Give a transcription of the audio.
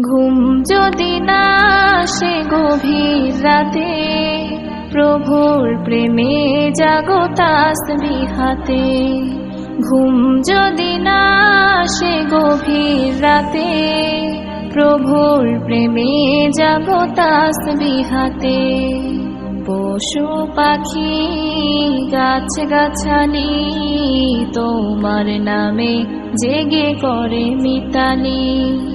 ঘুম যদি না আসে গভীর রাতে, প্রভুর প্রেমে জাগো তাসবিহ হাতে। ঘুম যদি না আসে গভীর রাতে, প্রভুর প্রেমে জাগো তাসবিহ হাতে। পশু পাখি গাছ গাছালি তোমার নামে জেগে করে মিতালি।